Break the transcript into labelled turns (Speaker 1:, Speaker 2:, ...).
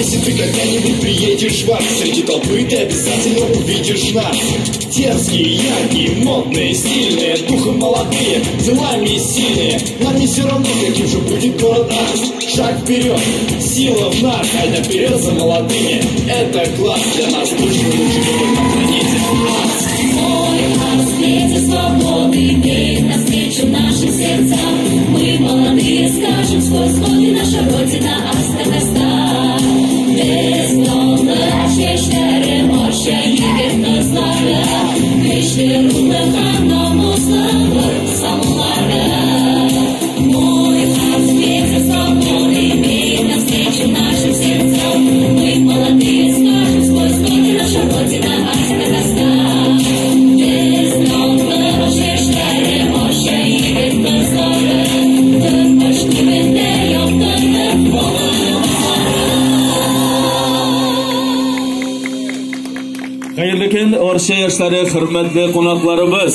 Speaker 1: Если ты когда-нибудь приедешь в Арк, среди толпы ты обязательно увидишь нас. Дерзкие, яркие, модные, стильные, духом молодые, делами сильные. Нам не все равно, каким же будет город Арк. Шаг вперед, сила в нас, айда вперед за молодыми. Это класс для нас, точно лучший город на планете Арк.
Speaker 2: Мой Арк, ветер свободы, веет навстречу нашим сердцам. Мы молодые, скажем сквозь годы, наша родина Аркская коста. Бездонно çeşmeleri marşa yiğit kızları, güçlü ruhlu kanımızla varıp samuları. Мой Арк, ветер свободы, веет навстречу нашим сердцам. Мы молодые, скажем сквозь годы, наша родина Аркская коста. Бездонно çeşmeleri marşa yiğit kızları, Türkbaş dibinde yaptırdık bollarımızları.
Speaker 3: Xayrli kun, Orşa yoshlari, hurmatli qo'noqlarimiz.